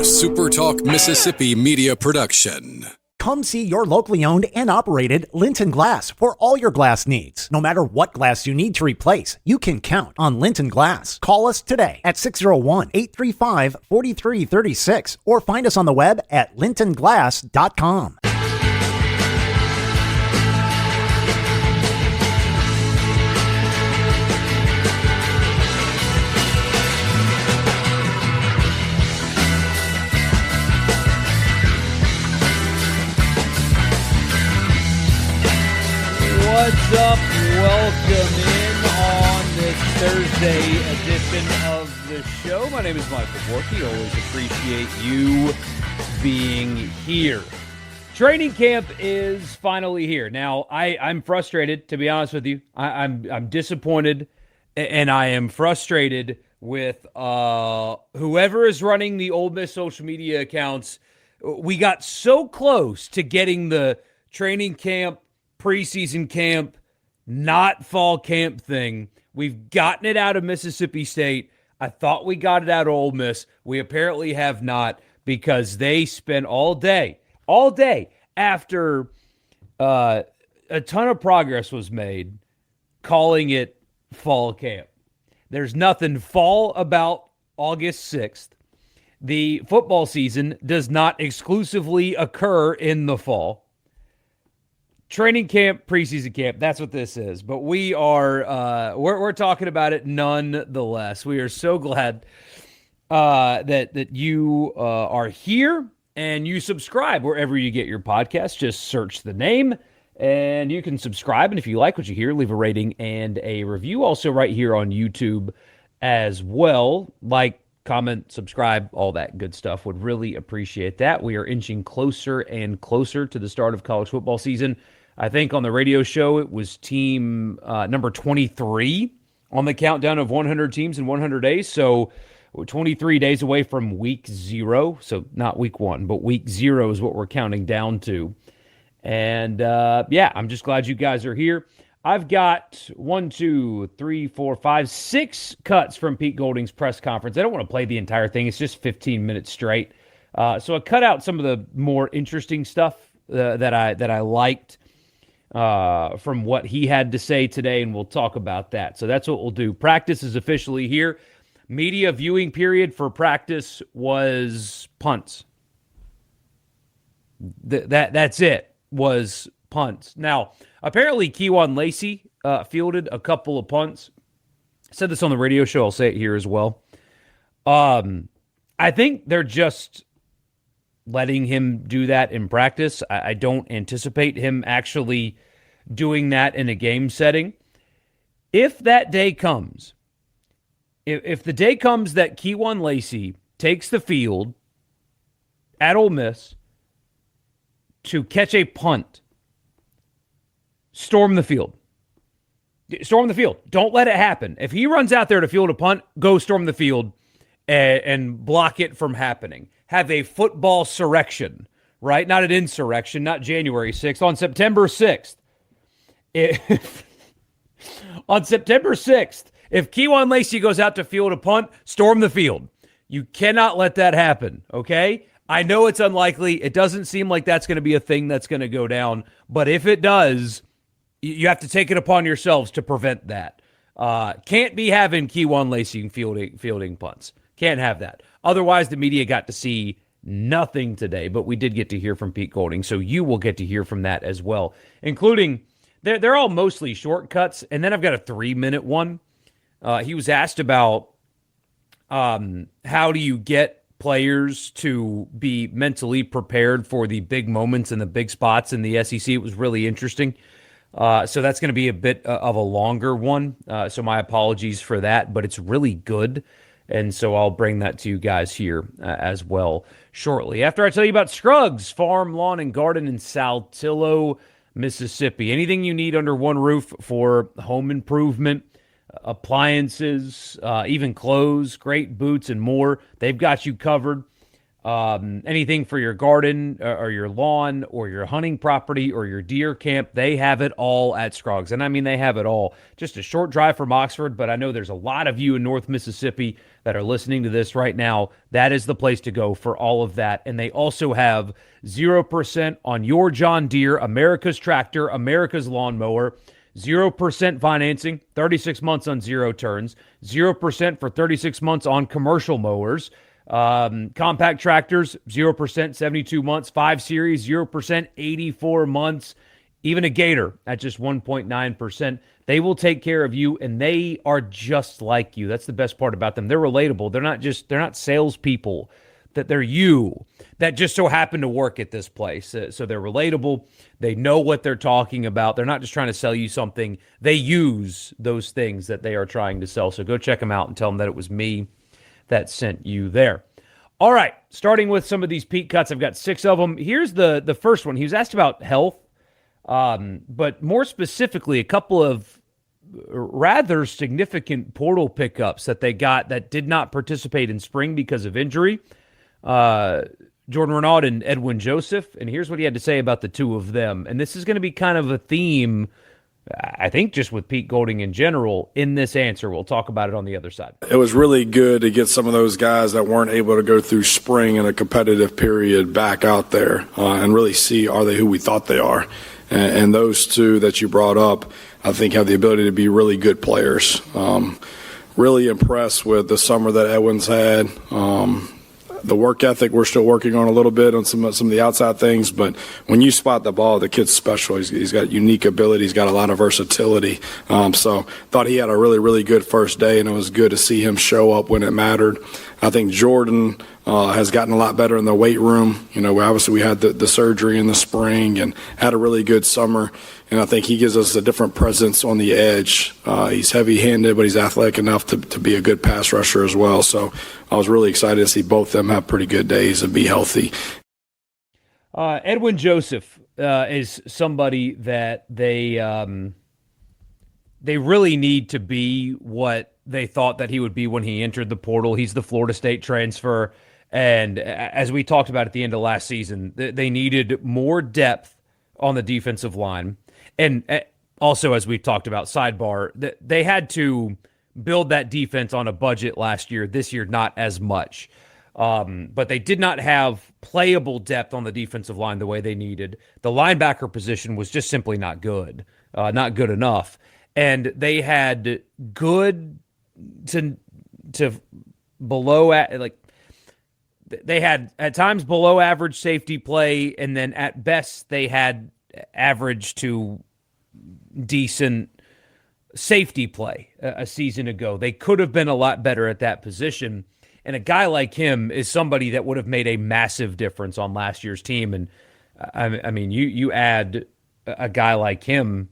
SuperTalk Mississippi media production. Come see your locally owned and operated Linton Glass for all your glass needs. No matter what glass you need to replace, you can count on Linton Glass. Call us today at 601-835-4336 or find us on the web at lintonglass.com. What's up? Welcome in on this Thursday edition of the show. My name is Michael Borky. Always appreciate you being here. Training camp is finally here. Now, I'm frustrated, to be honest with you. I'm disappointed, and I am frustrated with whoever is running the Ole Miss social media accounts. We got so close to getting the training camp, preseason camp, not fall camp thing. We've gotten it out of Mississippi State. I thought we got it out of Ole Miss. We apparently have not, because they spent all day after a ton of progress was made calling it fall camp. There's nothing fall about August 6th. The football season does not exclusively occur in the fall. Training camp, preseason camp, that's what this is. But we are we're talking about it nonetheless. We are so glad that you are here and you subscribe wherever you get your podcast. Just search the name and you can subscribe. And if you like what you hear, leave a rating and a review. Also right here on YouTube as well. Like, comment, subscribe, all that good stuff. Would really appreciate that. We are inching closer and closer to the start of college football season. I think on the radio show, it was team number 23 on the countdown of 100 teams in 100 days. So we're 23 days away from week 0. So not week 1, but week 0 is what we're counting down to. And I'm just glad you guys are here. I've got 6 cuts from Pete Golding's press conference. I don't want to play the entire thing. It's just 15 minutes straight. So I cut out some of the more interesting stuff that I liked from what he had to say today, and we'll talk about that. So that's what we'll do. Practice is officially here. Media viewing period for practice was punts. That's it, was punts. Now, apparently Kewan Lacey fielded a couple of punts. I said this on the radio show. I'll say it here as well. I think they're just letting him do that in practice. I don't anticipate him actually doing that in a game setting. If that day comes, if the day comes that Kewan Lacey takes the field at Ole Miss to catch a punt, storm the field. Storm the field. Don't let it happen. If he runs out there to field a punt, go storm the field and block it from happening. Have a football surrection, right? Not an insurrection, not January 6th. On September 6th, on September 6th, if Kewan Lacey goes out to field a punt, storm the field. You cannot let that happen, okay? I know it's unlikely. It doesn't seem like that's going to be a thing that's going to go down. But if it does, you have to take it upon yourselves to prevent that. Can't be having Kewan Lacey fielding punts. Can't have that. Otherwise, the media got to see nothing today, but we did get to hear from Pete Golding, so you will get to hear from that as well, including they're all mostly shortcuts, and then I've got a 3-minute one. He was asked about how do you get players to be mentally prepared for the big moments and the big spots in the SEC. It was really interesting. So that's going to be a bit of a longer one, so my apologies for that, but it's really good. And so I'll bring that to you guys here as well shortly. After I tell you about Scruggs Farm, Lawn, and Garden in Saltillo, Mississippi. Anything you need under one roof for home improvement, appliances, even clothes, great boots, and more. They've got you covered. Anything for your garden or your lawn or your hunting property or your deer camp, they have it all at Scruggs. And I mean, they have it all. Just a short drive from Oxford, but I know there's a lot of you in North Mississippi that are listening to this right now, that is the place to go for all of that. And they also have 0% on your John Deere, America's tractor, America's lawnmower, 0% financing, 36 months on zero turns, 0% for 36 months on commercial mowers, compact tractors, 0%, 72 months, 5 Series, 0%, 84 months, even a Gator at just 1.9%. They will take care of you, and they are just like you. That's the best part about them. They're relatable. They're not salespeople. That they're you that just so happen to work at this place. So they're relatable. They know what they're talking about. They're not just trying to sell you something. They use those things that they are trying to sell. So go check them out and tell them that it was me that sent you there. All right, starting with some of these Pete cuts. I've got 6 of them. Here's the first one. He was asked about health, but more specifically, a couple of rather significant portal pickups that they got that did not participate in spring because of injury. Jordan Renaud and Edwin Joseph, and here's what he had to say about the two of them. And this is going to be kind of a theme, I think, just with Pete Golding in general in this answer. We'll talk about it on the other side. It was really good to get some of those guys that weren't able to go through spring in a competitive period back out there and really see, are they who we thought they are? And those two that you brought up, I think, have the ability to be really good players. Really impressed with the summer that Edwin's had. The work ethic, we're still working on a little bit on some of the outside things, but when you spot the ball, the kid's special. He's got unique ability. He's got a lot of versatility. So thought he had a really, really good first day, and it was good to see him show up when it mattered. I think Jordan has gotten a lot better in the weight room. You know, obviously we had the surgery in the spring and had a really good summer, and I think he gives us a different presence on the edge. He's heavy-handed, but he's athletic enough to be a good pass rusher as well. So I was really excited to see both of them have pretty good days and be healthy. Edwin Joseph is somebody that they really need to be what they thought that he would be when he entered the portal. He's the Florida State transfer. And as we talked about at the end of last season, they needed more depth on the defensive line. And also, as we talked about, sidebar, they had to build that defense on a budget last year. This year, not as much. But they did not have playable depth on the defensive line the way they needed. The linebacker position was just simply not good enough. And they had good to below, like, they had at times below average safety play, and then at best they had average to decent safety play a season ago. They could have been a lot better at that position. And a guy like him is somebody that would have made a massive difference on last year's team. And I mean, you add a guy like him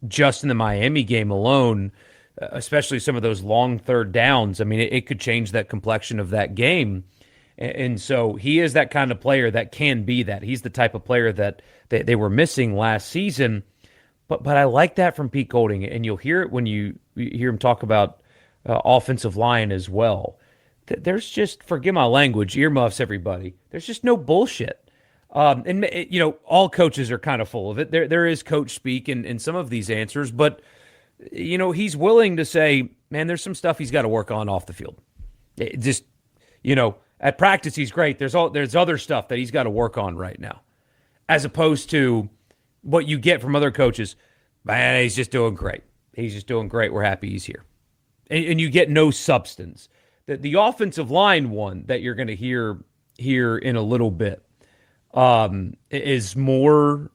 just in the Miami game alone, especially some of those long third downs. I mean, it could change that complexion of that game. And so he is that kind of player that can be that. He's the type of player that they were missing last season. But I like that from Pete Golding, and you'll hear it when you hear him talk about offensive line as well. There's just, forgive my language, earmuffs, everybody. There's just no bullshit. And, you know, all coaches are kind of full of it. There is coach speak in some of these answers, but, you know, he's willing to say, man, there's some stuff he's got to work on off the field. Just, you know, at practice, he's great. There's other stuff that he's got to work on right now, as opposed to what you get from other coaches. Man, he's just doing great. He's just doing great. We're happy he's here. And you get no substance. The offensive line one that you're going to hear here in a little bit is more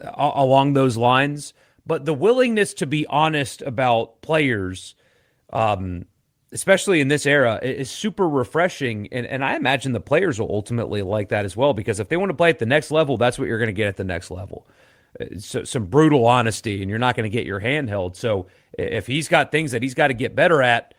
along those lines. But the willingness to be honest about players, especially in this era, is super refreshing. And I imagine the players will ultimately like that as well, because if they want to play at the next level, that's what you're going to get at the next level. So, some brutal honesty, and you're not going to get your hand held. So if he's got things that he's got to get better at,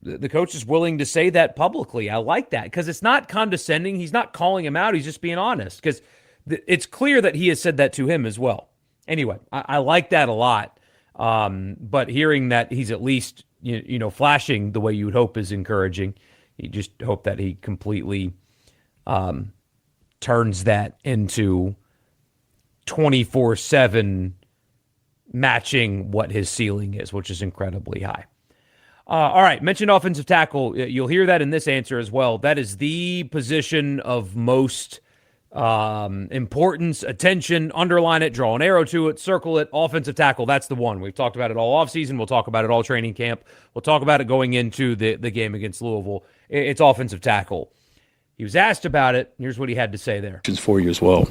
the coach is willing to say that publicly. I like that, because it's not condescending. He's not calling him out. He's just being honest, because it's clear that he has said that to him as well. Anyway, I like that a lot. But hearing that he's at least, you know, flashing the way you would hope is encouraging. You just hope that he completely turns that into 24/7 matching what his ceiling is, which is incredibly high. All right, mentioned offensive tackle. You'll hear that in this answer as well. That is the position of most importance, attention, underline it, draw an arrow to it, circle it, offensive tackle. That's the one. We've talked about it all offseason. We'll talk about it all training camp. We'll talk about it going into the game against Louisville. It's offensive tackle. He was asked about it. Here's what he had to say there. It's for you as well.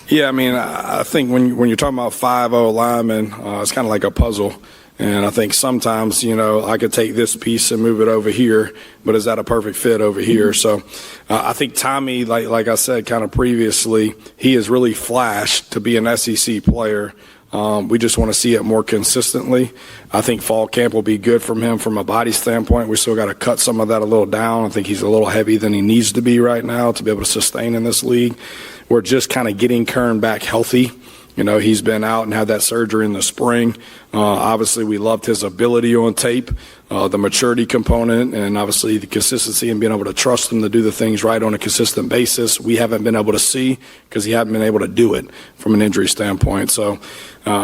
Yeah, I mean, I think when you're talking about 5'0" linemen, it's kind of like a puzzle. And I think sometimes, I could take this piece and move it over here, but is that a perfect fit over here? So I think Tommy, like I said kind of previously, he has really flashed to be an SEC player. We just want to see it more consistently. I think fall camp will be good from him from a body standpoint. We still got to cut some of that a little down. I think he's a little heavy than he needs to be right now to be able to sustain in this league. We're just kind of getting Kern back healthy. He's been out and had that surgery in the spring. Obviously, we loved his ability on tape, the maturity component, and obviously the consistency and being able to trust him to do the things right on a consistent basis. We haven't been able to see because he hasn't been able to do it from an injury standpoint. So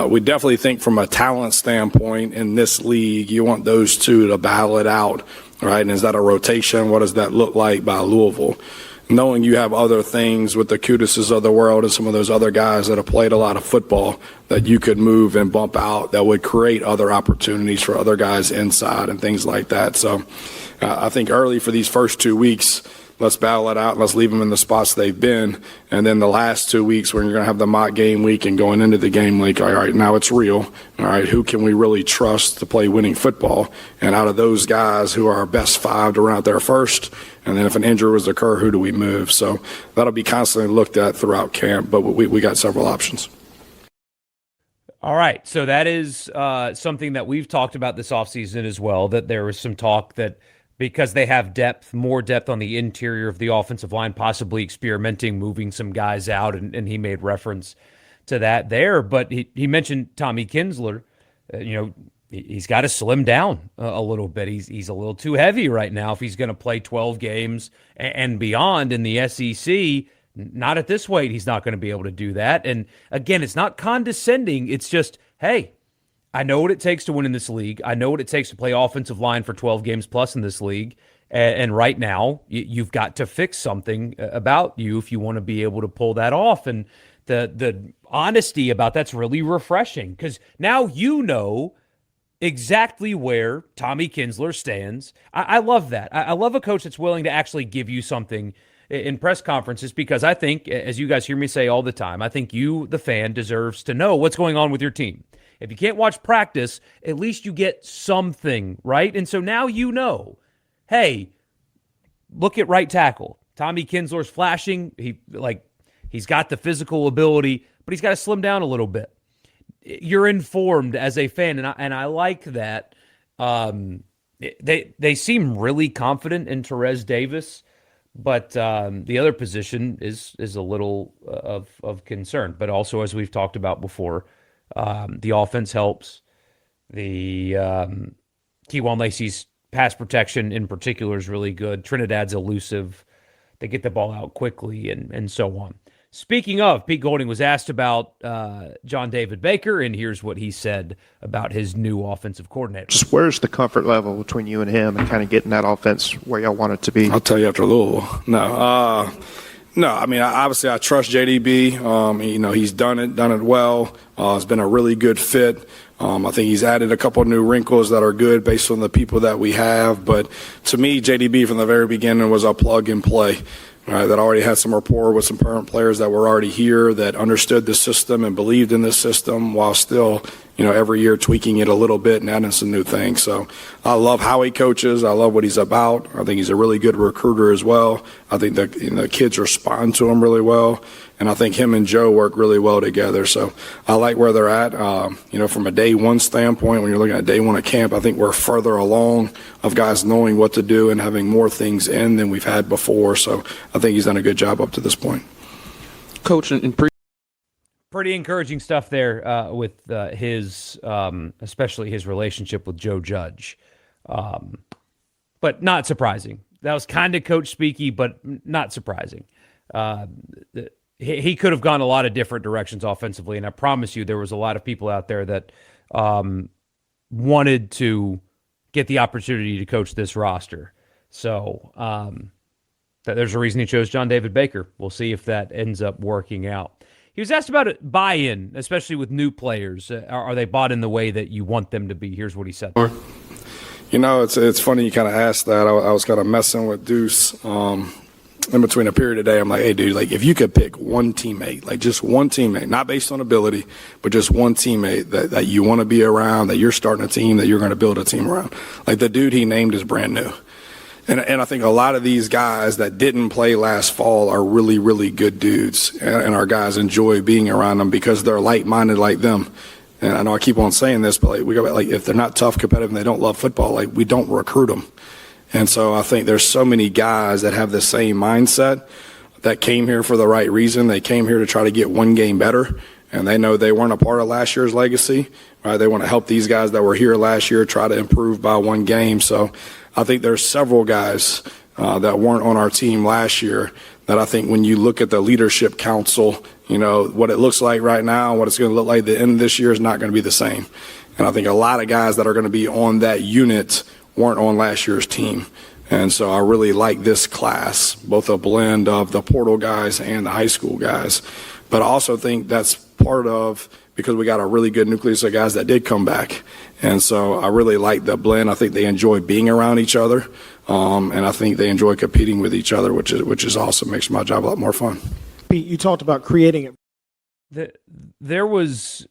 we definitely think from a talent standpoint in this league, you want those two to battle it out, right? And is that a rotation? What does that look like by Louisville? Knowing you have other things with the Kuduses of the world and some of those other guys that have played a lot of football that you could move and bump out that would create other opportunities for other guys inside and things like that. So I think early for these first 2 weeks, let's battle it out and let's leave them in the spots they've been. And then the last 2 weeks when you're going to have the mock game week and going into the game week, all right, now it's real. All right, who can we really trust to play winning football? And out of those guys who are our best 5 to run out there first, and then if an injury was to occur, who do we move? So that'll be constantly looked at throughout camp, but we got several options. All right, so that is something that we've talked about this offseason as well, that there was some talk that because they have depth, more depth on the interior of the offensive line, possibly experimenting, moving some guys out, and he made reference to that there. But he mentioned Tommy Kinsler. He's got to slim down a little bit. He's a little too heavy right now if he's going to play 12 games and beyond in the SEC. Not at this weight, he's not going to be able to do that. And again, it's not condescending. It's just, hey, I know what it takes to win in this league. I know what it takes to play offensive line for 12 games plus in this league. And right now, you've got to fix something about you if you want to be able to pull that off. And the honesty about that's really refreshing because now you know exactly where Tommy Kinsler stands. I love that. I love a coach that's willing to actually give you something in press conferences because I think, as you guys hear me say all the time, I think you, the fan, deserves to know what's going on with your team. If you can't watch practice, at least you get something, right? And so now you know, hey, look at right tackle. Tommy Kinsler's flashing. He's got the physical ability, but he's got to slim down a little bit. You're informed as a fan, and I like that. They seem really confident in Terez Davis, but the other position is a little of concern. But also, as we've talked about before, the offense helps. The Kewan Lacey's pass protection in particular is really good. Trinidad's elusive. They get the ball out quickly and so on. Speaking of, Pete Golding was asked about John David Baker, and here's what he said about his new offensive coordinator. Just where's the comfort level between you and him and kind of getting that offense where y'all want it to be? I'll tell you after Louisville. No, I mean, obviously I trust JDB. He's done it well. It's been a really good fit. I think he's added a couple of new wrinkles that are good based on the people that we have. But to me, JDB from the very beginning was a plug and play. That already had some rapport with some current players that were already here that understood the system and believed in the system while still, every year tweaking it a little bit and adding some new things. So I love how he coaches. I love what he's about. I think he's a really good recruiter as well. I think the kids respond to him really well. And I think him and Joe work really well together. So I like where they're at. From a day one standpoint, when you're looking at day one of camp, I think we're further along of guys knowing what to do and having more things in than we've had before. So I think he's done a good job up to this point. Coach, pretty encouraging stuff there with his, especially his relationship with Joe Judge. But not surprising. That was kind of coach speaky, but not surprising. He could have gone a lot of different directions offensively, and I promise you there was a lot of people out there that wanted to get the opportunity to coach this roster. So there's a reason he chose John David Baker. We'll see if that ends up working out. He was asked about buy-in, especially with new players. Are they bought in the way that you want them to be? Here's what he said. It's funny you kind of asked that. I was kind of messing with Deuce in between a period today. I'm like, hey, dude, like if you could pick one teammate, like just one teammate, not based on ability, but just one teammate that you want to be around, that you're starting a team, that you're going to build a team around. Like the dude he named is brand new. And I think a lot of these guys that didn't play last fall are really, really good dudes. And our guys enjoy being around them because they're like-minded like them. And I know I keep on saying this, but we go back, like if they're not tough, competitive, and they don't love football, like we don't recruit them. And so I think there's so many guys that have the same mindset that came here for the right reason. They came here to try to get one game better, and they know they weren't a part of last year's legacy. Right? They want to help these guys that were here last year try to improve by one game. So I think there's several guys that weren't on our team last year that I think when you look at the leadership council, what it looks like right now and what it's going to look like at the end of this year is not going to be the same. And I think a lot of guys that are going to be on that unit weren't on last year's team. And so I really like this class, both a blend of the portal guys and the high school guys. But I also think that's part of because we got a really good nucleus of guys that did come back. And so I really like the blend. I think they enjoy being around each other. And I think they enjoy competing with each other, which is awesome. Makes my job a lot more fun. Pete, you talked about creating it. There was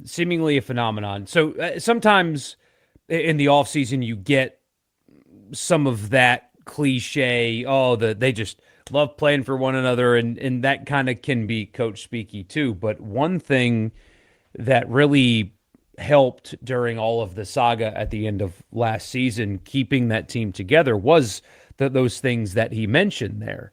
seemingly a phenomenon. So sometimes in the offseason you get some of that cliche, they just love playing for one another, and that kind of can be coach speaky too. But one thing that really helped during all of the saga at the end of last season, keeping that team together, was those things that he mentioned there.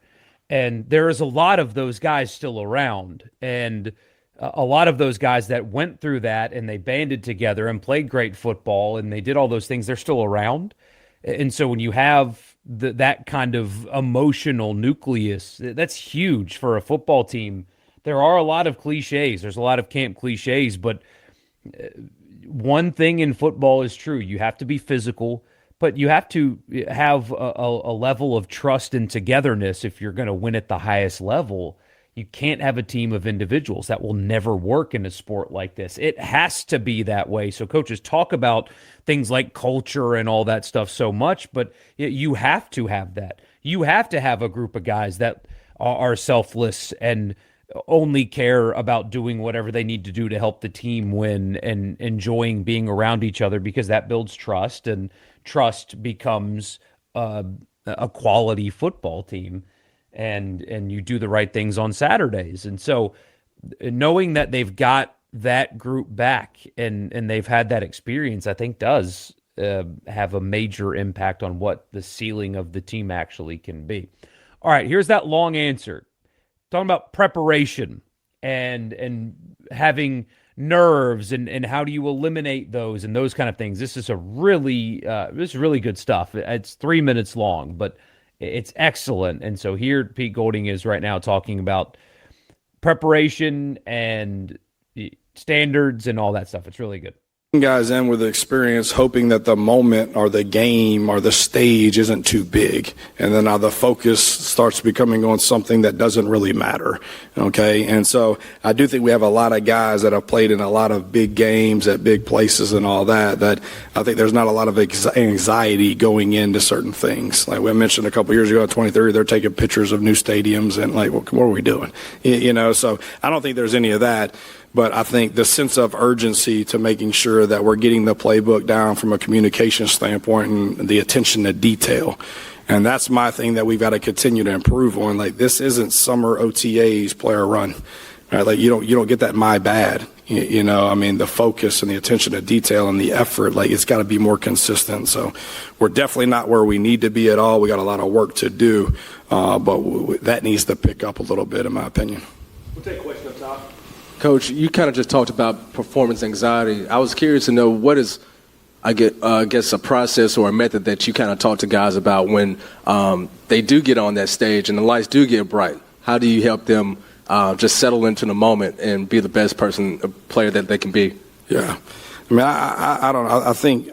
And there is a lot of those guys still around, and a lot of those guys that went through that and they banded together and played great football and they did all those things, they're still around. And so when you have that kind of emotional nucleus, that's huge for a football team. There are a lot of cliches. There's a lot of camp cliches, but one thing in football is true. You have to be physical, but you have to have a level of trust and togetherness if you're going to win at the highest level. You can't have a team of individuals. That will never work in a sport like this. It has to be that way. So coaches talk about things like culture and all that stuff so much, but you have to have that. You have to have a group of guys that are selfless and only care about doing whatever they need to do to help the team win and enjoying being around each other, because that builds trust, and trust becomes a quality football team. And you do the right things on Saturdays. And so knowing that they've got that group back and they've had that experience, I think does have a major impact on what the ceiling of the team actually can be. All right, here's that long answer. Talking about preparation and having nerves and how do you eliminate those and those kind of things. This is really good stuff. It's 3 minutes long, but it's excellent. And so here Pete Golding is right now talking about preparation and standards and all that stuff. It's really good. Guys in with experience, hoping that the moment or the game or the stage isn't too big, and then now the focus starts becoming on something that doesn't really matter. Okay, and so I do think we have a lot of guys that have played in a lot of big games at big places and all that. That I think there's not a lot of anxiety going into certain things. Like we mentioned a couple years ago, at 2030, they're taking pictures of new stadiums and like, what are we doing? So I don't think there's any of that. But I think the sense of urgency to making sure that we're getting the playbook down from a communication standpoint and the attention to detail. And that's my thing that we've got to continue to improve on. Like, this isn't summer OTAs player run, right? Like, you don't get that my bad. The focus and the attention to detail and the effort, like, it's got to be more consistent. So we're definitely not where we need to be at all. We got a lot of work to do, but that needs to pick up a little bit, in my opinion. We'll take a question up top. Coach, you kind of just talked about performance anxiety. I was curious to know what is, I guess, a process or a method that you kind of talk to guys about when they do get on that stage and the lights do get bright. How do you help them just settle into the moment and be the best player that they can be? Yeah. I mean, I don't know. I think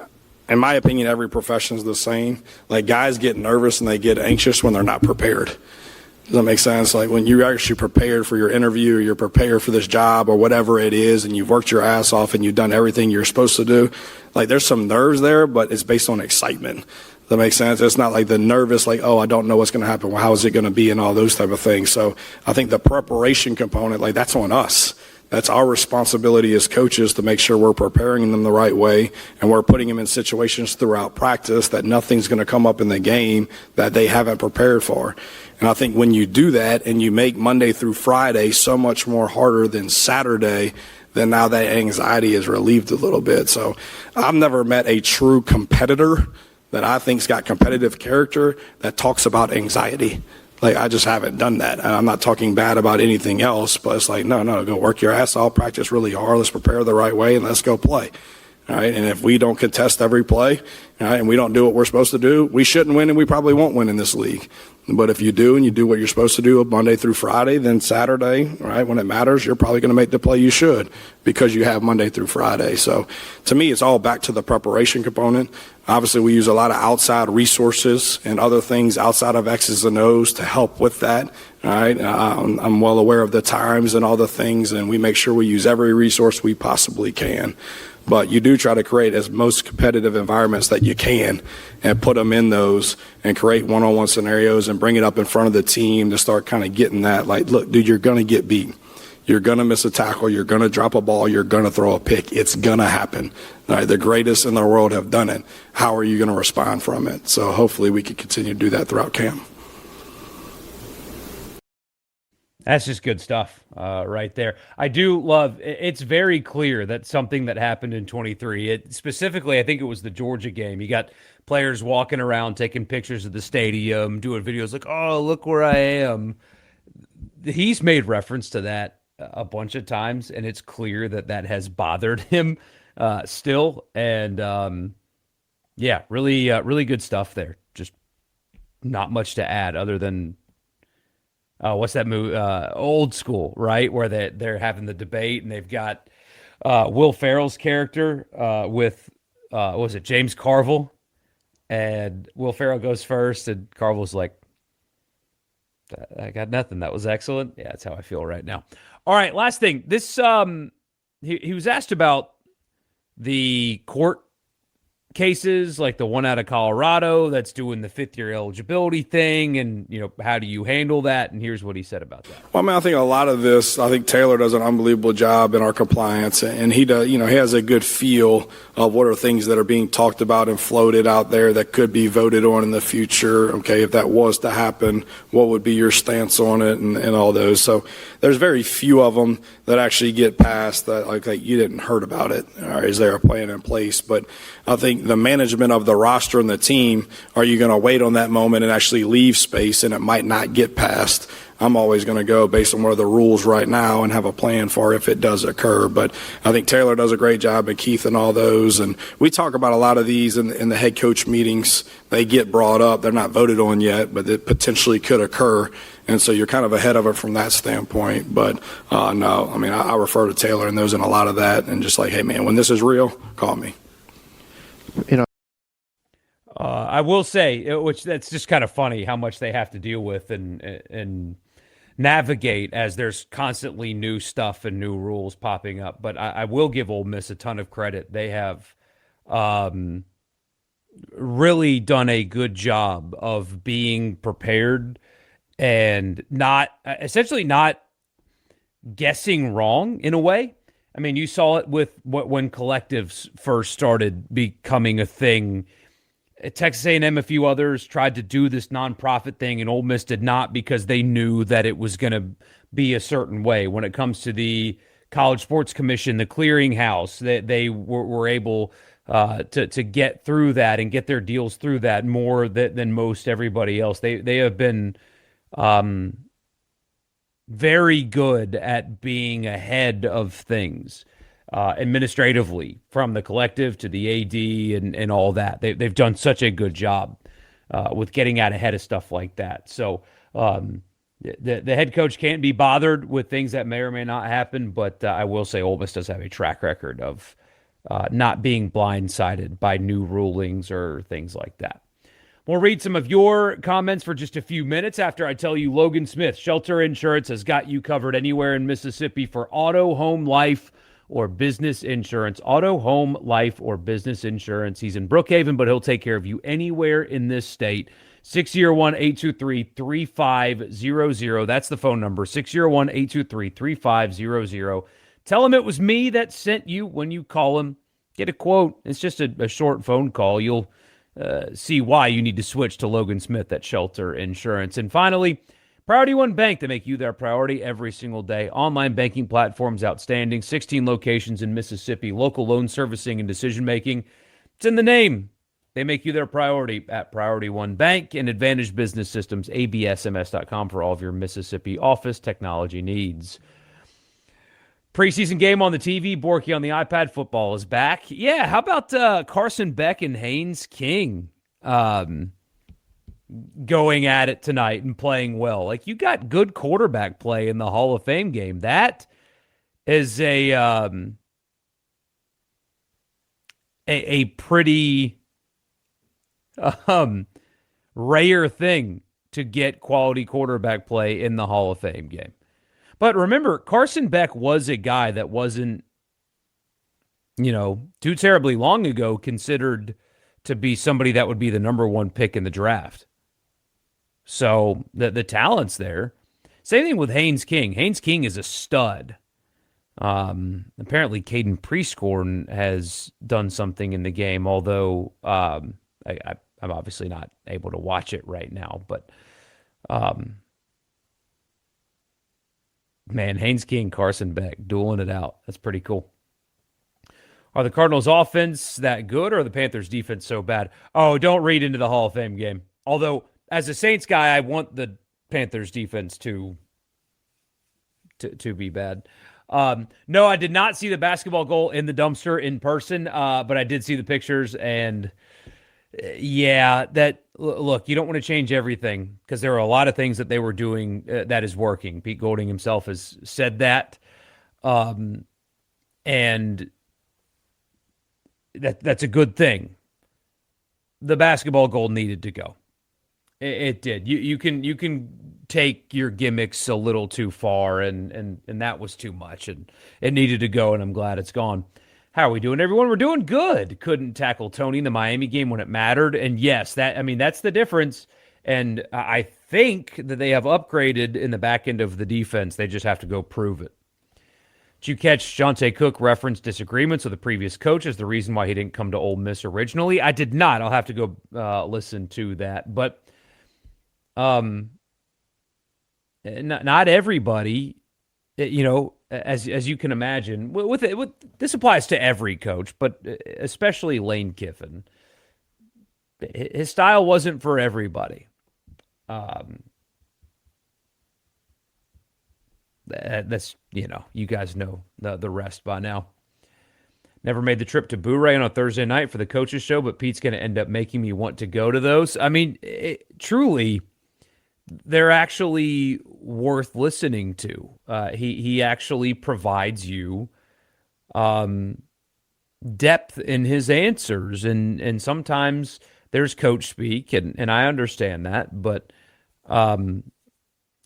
in my opinion, every profession is the same. Like, guys get nervous and they get anxious when they're not prepared. Does that make sense? Like, when you're actually prepared for your interview, or you're prepared for this job or whatever it is, and you've worked your ass off and you've done everything you're supposed to do, like, there's some nerves there, but it's based on excitement. Does that make sense? It's not like the nervous, like, oh, I don't know what's going to happen. Well, how is it going to be, and all those type of things. So I think the preparation component, like, that's on us. That's our responsibility as coaches to make sure we're preparing them the right way, and we're putting them in situations throughout practice that nothing's going to come up in the game that they haven't prepared for. And I think when you do that and you make Monday through Friday so much more harder than Saturday, then now that anxiety is relieved a little bit. So I've never met a true competitor that I think's got competitive character that talks about anxiety. Like, I just haven't done that. And I'm not talking bad about anything else, but it's like, no, go work your ass off, practice really hard, let's prepare the right way, and let's go play. All right, and if we don't contest every play, all right, and we don't do what we're supposed to do, we shouldn't win, and we probably won't win in this league. But if you do, and you do what you're supposed to do Monday through Friday, then Saturday, right, when it matters, you're probably going to make the play you should because you have Monday through Friday. So to me, it's all back to the preparation component. Obviously, we use a lot of outside resources and other things outside of X's and O's to help with that. All right, I'm well aware of the times and all the things, and we make sure we use every resource we possibly can. But you do try to create as most competitive environments that you can and put them in those and create one-on-one scenarios and bring it up in front of the team to start kind of getting that, like, look, dude, you're going to get beat. You're going to miss a tackle. You're going to drop a ball. You're going to throw a pick. It's going to happen. All right, the greatest in the world have done it. How are you going to respond from it? So hopefully we can continue to do that throughout camp. That's just good stuff right there. I do love, it's very clear that something that happened in 23, specifically, I think it was the Georgia game. You got players walking around, taking pictures of the stadium, doing videos like, oh, look where I am. He's made reference to that a bunch of times, and it's clear that that has bothered him still. And yeah, really good stuff there. Just not much to add other than, what's that movie? Old School, right? Where they're having the debate, and they've got Will Ferrell's character with what was it, James Carville, and Will Ferrell goes first, and Carville's like, "I got nothing. That was excellent." Yeah, that's how I feel right now. All right, last thing. This he was asked about the court cases, like the one out of Colorado that's doing the fifth-year eligibility thing, and, you know, how do you handle that? And here's what he said about that. Well, I mean, I think a lot of this, I think Taylor does an unbelievable job in our compliance, and he does, you know, he has a good feel of what are things that are being talked about and floated out there that could be voted on in the future. Okay, if that was to happen, what would be your stance on it, and all those. So there's very few of them that actually get passed that, like you didn't heard about it, or is there a plan in place? But I think the management of the roster and the team, are you going to wait on that moment and actually leave space and it might not get passed? I'm always going to go based on where the rules right now and have a plan for if it does occur. But I think Taylor does a great job, and Keith and all those. And we talk about a lot of these in the head coach meetings. They get brought up. They're not voted on yet, but it potentially could occur. And so you're kind of ahead of it from that standpoint. But no, I mean, I refer to Taylor and those in a lot of that, and just like, hey, man, when this is real, call me. You know, I will say, which that's just kind of funny how much they have to deal with and navigate as there's constantly new stuff and new rules popping up. But I will give Ole Miss a ton of credit. They have really done a good job of being prepared and not guessing wrong in a way. I mean, you saw it with when collectives first started becoming a thing. Texas A&M, a few others tried to do this nonprofit thing, and Ole Miss did not because they knew that it was going to be a certain way. When it comes to the College Sports Commission, the clearinghouse, they were able to get through that and get their deals through that more than most everybody else. They have been very good at being ahead of things. Administratively, from the collective to the AD and all that. They've done such a good job with getting out ahead of stuff like that. So the head coach can't be bothered with things that may or may not happen, but I will say Ole Miss does have a track record of not being blindsided by new rulings or things like that. We'll read some of your comments for just a few minutes after I tell you Logan Smith, Shelter Insurance, has got you covered anywhere in Mississippi for auto, home, life, or business insurance. Auto, home, life, or business insurance. He's in Brookhaven, but he'll take care of you anywhere in this state. 601-823-3500. That's the phone number, 601-823-3500. Tell him it was me that sent you when you call him. Get a quote. It's just a short phone call. You'll see why you need to switch to Logan Smith at Shelter Insurance. And finally, Priority One Bank, they make you their priority every single day. Online banking platforms outstanding. 16 locations in Mississippi. Local loan servicing and decision-making. It's in the name. They make you their priority at Priority One Bank and Advantage Business Systems, absms.com for all of your Mississippi office technology needs. Preseason game on the TV, Borky on the iPad. Football is back. Yeah, how about Carson Beck and Haynes King going at it tonight and playing well? Like, you got good quarterback play in the Hall of Fame game. That is a pretty rare thing to get quality quarterback play in the Hall of Fame game. But remember, Carson Beck was a guy that wasn't, too terribly long ago considered to be somebody that would be the number one pick in the draft. So the talent's there. Same thing with Haynes King. Haynes King is a stud. Apparently, Caden Prescorn has done something in the game, although I'm obviously not able to watch it right now. But man, Haynes King, Carson Beck, dueling it out. That's pretty cool. Are the Cardinals' offense that good, or are the Panthers' defense so bad? Oh, don't read into the Hall of Fame game. Although, as a Saints guy, I want the Panthers' defense to be bad. No, I did not see the basketball goal in the dumpster in person, but I did see the pictures, and look, you don't want to change everything because there are a lot of things that they were doing that is working. Pete Golding himself has said that, and that's a good thing. The basketball goal needed to go. It did. You can take your gimmicks a little too far, and that was too much, and it needed to go, and I'm glad it's gone. How are we doing, everyone? We're doing good. Couldn't tackle Tony in the Miami game when it mattered. And yes, that's the difference. And I think that they have upgraded in the back end of the defense. They just have to go prove it. Did you catch Jonte Cook reference disagreements with the previous coach as the reason why he didn't come to Ole Miss originally? I did not. I'll have to go listen to that. But not everybody, as you can imagine, this applies to every coach, but especially Lane Kiffin. His style wasn't for everybody. That's, you guys know the rest by now. Never made the trip to Boo-Ray on a Thursday night for the coaches show, but Pete's going to end up making me want to go to those. I mean, truly, they're actually worth listening to. He actually provides you depth in his answers, and sometimes there's coach speak, and I understand that, but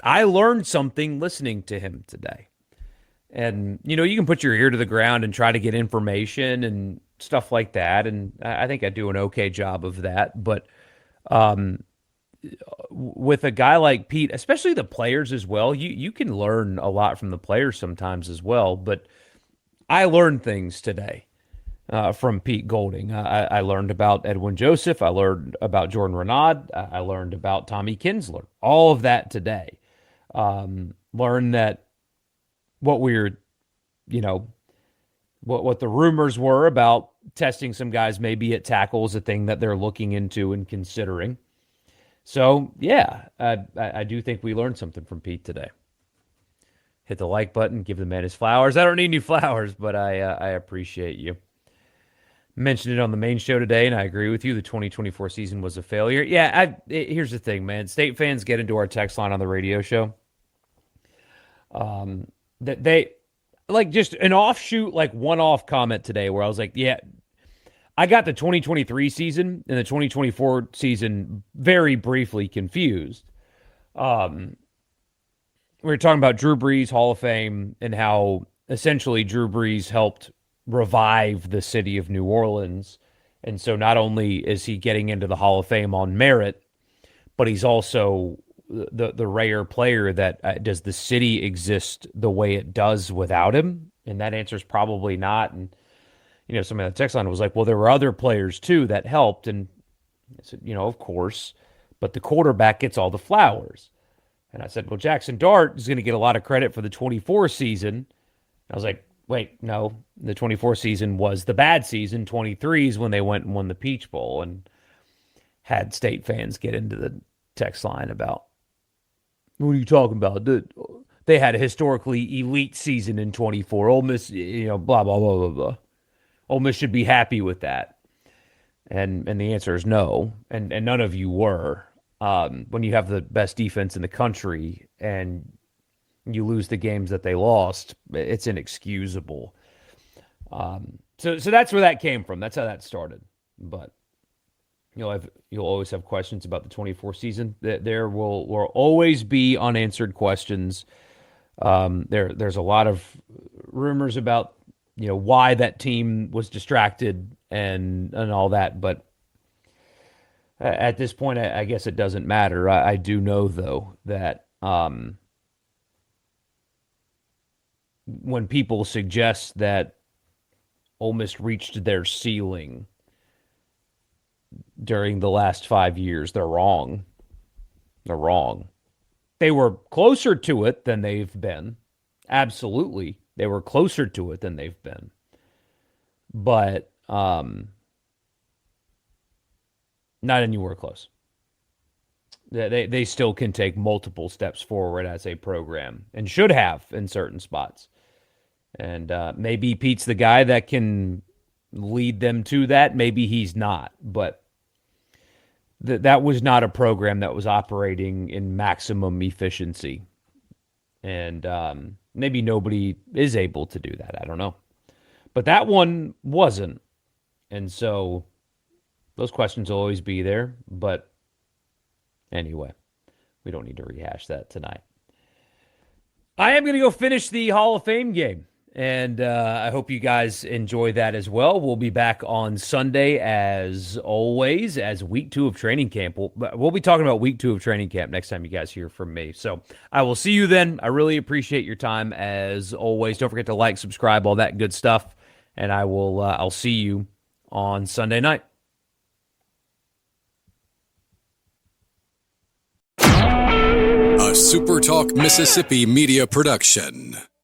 I learned something listening to him today. And, you can put your ear to the ground and try to get information and stuff like that, and I think I do an okay job of that, but with a guy like Pete, especially the players as well, you can learn a lot from the players sometimes as well. But I learned things today from Pete Golding. I learned about Edwin Joseph. I learned about Jordan Renaud. I learned about Tommy Kinsler. All of that today. Learned that what we're, what the rumors were about testing some guys maybe at tackle is a thing that they're looking into and considering. So, yeah, I do think we learned something from Pete today. Hit the like button, give the man his flowers. I don't need any flowers, but I appreciate you. Mentioned it on the main show today, and I agree with you. The 2024 season was a failure. Yeah, here's the thing, man. State fans get into our text line on the radio show. That they like just an offshoot, like one-off comment today where I was like, yeah, I got the 2023 season and the 2024 season very briefly confused. We were talking about Drew Brees Hall of Fame and how essentially Drew Brees helped revive the city of New Orleans. And so not only is he getting into the Hall of Fame on merit, but he's also the rare player that does the city exist the way it does without him? And that answer is probably not. And, somebody on the text line was like, well, there were other players too that helped. And I said, of course, but the quarterback gets all the flowers. And I said, well, Jackson Dart is going to get a lot of credit for the 24 season. I was like, wait, no, the 24 season was the bad season. 23 is when they went and won the Peach Bowl and had State fans get into the text line about, what are you talking about? They had a historically elite season in 24. Ole Miss, blah, blah, blah, blah, blah. Ole Miss should be happy with that. And the answer is no. And none of you were. When you have the best defense in the country and you lose the games that they lost, it's inexcusable. So that's where that came from. That's how that started. But you'll always have questions about the 24 season. There will always be unanswered questions. There's a lot of rumors about why that team was distracted and all that, but at this point, I guess it doesn't matter. I do know, though, that when people suggest that Ole Miss reached their ceiling during the last 5 years, they're wrong. They're wrong. They were closer to it than they've been. Absolutely. They were closer to it than they've been. But not anywhere close. They still can take multiple steps forward as a program and should have in certain spots. And maybe Pete's the guy that can lead them to that. Maybe he's not. But that was not a program that was operating in maximum efficiency. And maybe nobody is able to do that. I don't know. But that one wasn't. And so those questions will always be there. But anyway, we don't need to rehash that tonight. I am going to go finish the Hall of Fame game. And I hope you guys enjoy that as well. We'll be back on Sunday, as always, as week 2 of training camp. We'll be talking about week 2 of training camp next time you guys hear from me. So I will see you then. I really appreciate your time, as always. Don't forget to like, subscribe, all that good stuff. And I'll see you on Sunday night. A SuperTalk Mississippi media production.